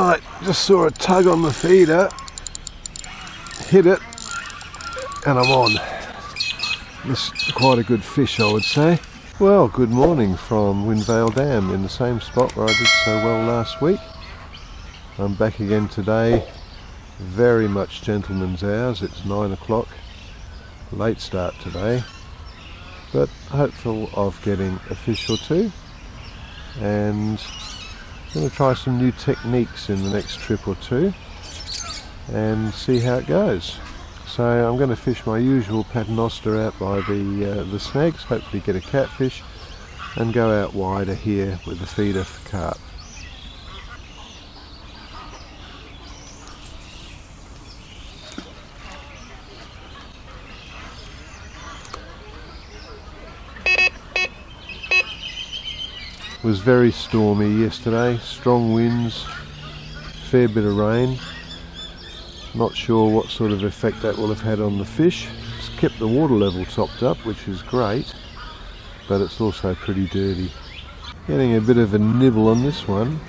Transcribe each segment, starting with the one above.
Right, just saw a tug on the feeder, hit it, and I'm on. This is quite a good fish, I would say. Well, good morning from Windvale Dam, in the same spot where I did so well last week. I'm back again today, very much gentleman's hours. It's 9 o'clock, late start today, but hopeful of getting a fish or two, and I'm going to try some new techniques in the next trip or two and see how it goes. So I'm going to fish my usual paternoster out by the snags, hopefully get a catfish, and go out wider here with the feeder for carp. It was very stormy yesterday, strong winds, fair bit of rain. Not sure what sort of effect that will have had on the fish. It's kept the water level topped up, which is great, but it's also pretty dirty. Getting a bit of a nibble on this one,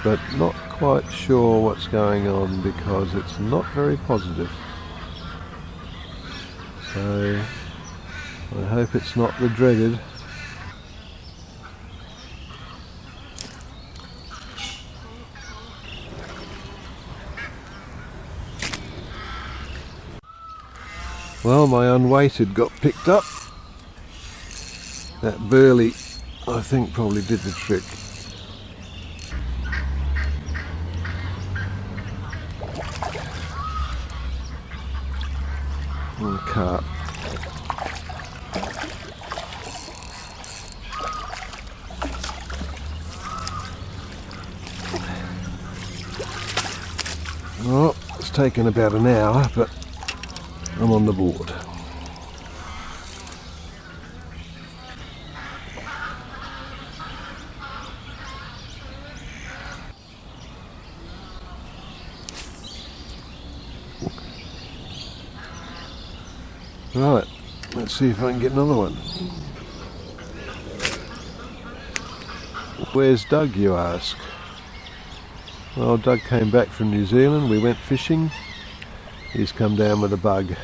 but not quite sure what's going on because it's not very positive. So I hope it's not the dreaded. Well, my unweighted got picked up. That burley, I think, probably did the trick. And carp. Well, it's taken about an hour, but I'm on the board. Right, let's see if I can get another one. Where's Doug, you ask? Well, Doug came back from New Zealand, we went fishing. He's come down with a bug.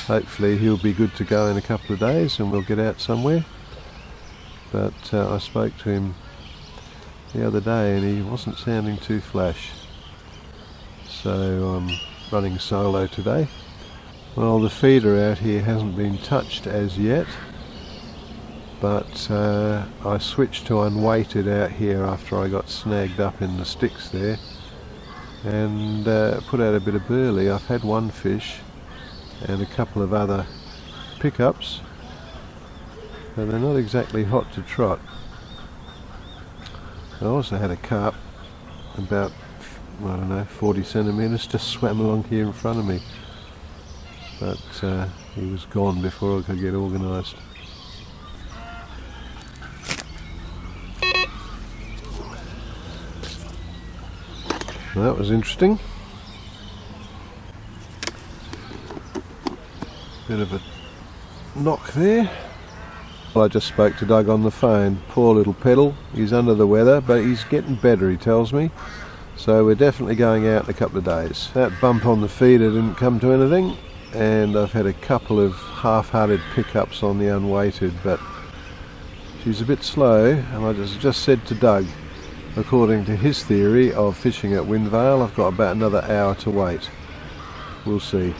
Hopefully he'll be good to go in a couple of days and we'll get out somewhere. But I spoke to him the other day and he wasn't sounding too flash. So I'm running solo today. Well, the feeder out here hasn't been touched as yet, but I switched to unweighted out here after I got snagged up in the sticks there, and put out a bit of burley. I've had one fish and a couple of other pickups, but they're not exactly hot to trot. I also had a carp about, I don't know, 40 centimetres, just swam along here in front of me, but he was gone before I could get organised. That was interesting. Bit of a knock there. Well, I just spoke to Doug on the phone. Poor little pedal. He's under the weather, but he's getting better, he tells me. So we're definitely going out in a couple of days. That bump on the feeder didn't come to anything, and I've had a couple of half-hearted pickups on the unweighted, but she's a bit slow, and I just said to Doug, according to his theory of fishing at Windvale, I've got about another hour to wait. We'll see.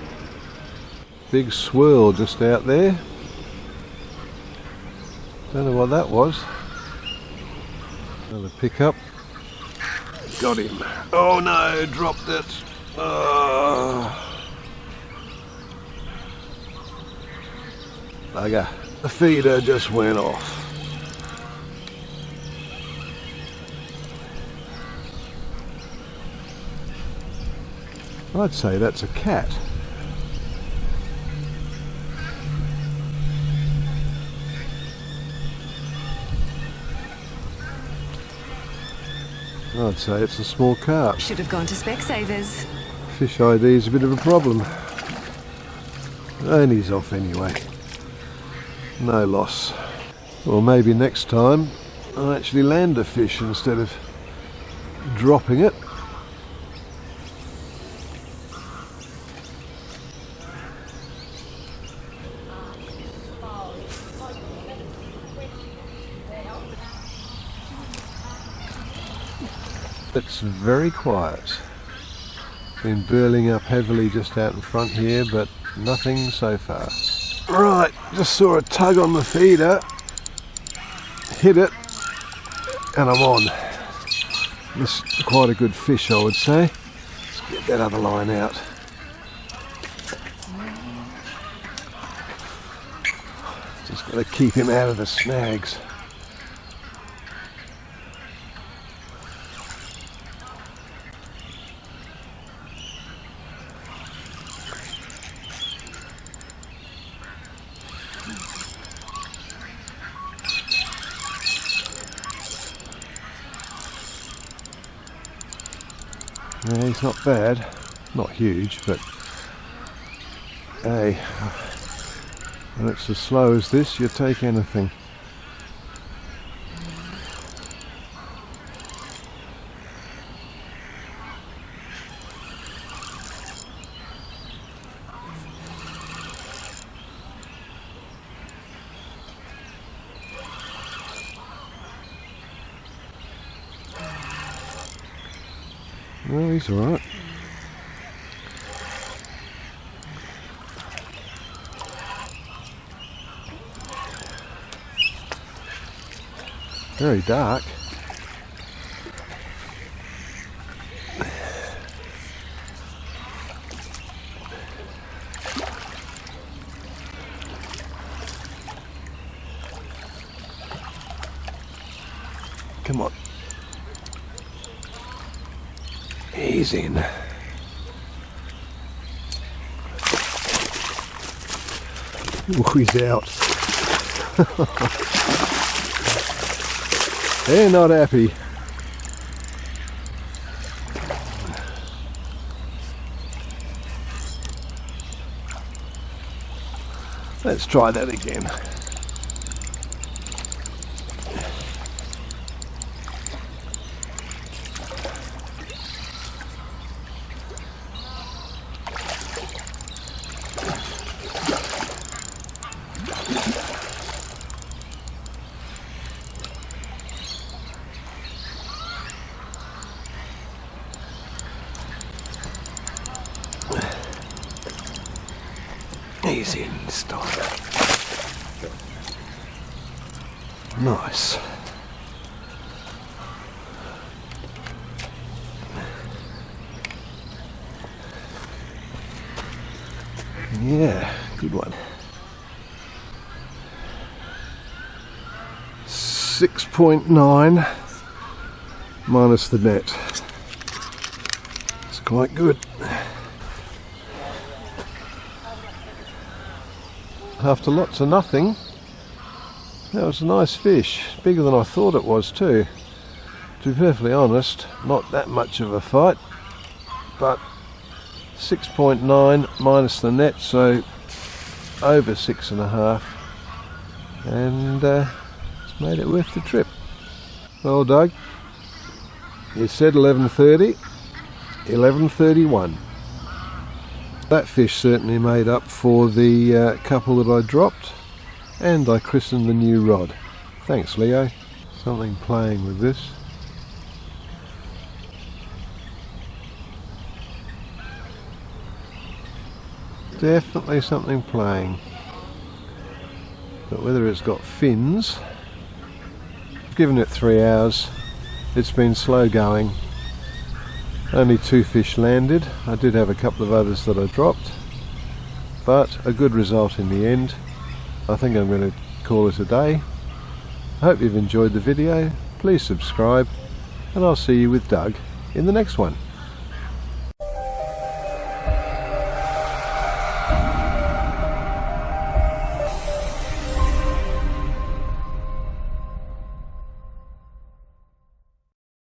Big swirl just out there. Don't know what that was. Another pickup. Got him. Oh no, dropped it. Oh. Bugger. The feeder just went off. I'd say that's a cat. I'd say it's a small carp. Should have gone to Specsavers. Fish ID is a bit of a problem. And he's off anyway. No loss. Or maybe next time I'll actually land a fish instead of dropping it. It's very quiet. Been burling up heavily just out in front here, but nothing so far. Right, just saw a tug on the feeder, hit it, and I'm on. This is quite a good fish, I would say. Let's get that other line out. Just got to keep him out of the snags. Yeah, he's not bad, not huge, but hey, when it's as slow as this, you take anything. Well, he's alright. Very dark. Come on. He's in. Ooh, he's out. They're not happy. Let's try that again. He's in this time. Nice. Yeah, good one. 6.9 minus the net. It's quite good. After lots of nothing, that was a nice fish. Bigger than I thought it was too. To be perfectly honest, not that much of a fight, but 6.9 minus the net, so over 6.5, and it's made it worth the trip. Well, Doug, you said 11:30, 11:31. That fish certainly made up for the couple that I dropped, and I christened the new rod. Thanks, Leo. Something playing with this. Definitely something playing. But whether it's got fins, I've given it 3 hours. It's been slow going. Only 2 fish landed. I did have a couple of others that I dropped, but a good result in the end. I think I'm going to call it a day. I hope you've enjoyed the video. Please subscribe, and I'll see you with Doug in the next one.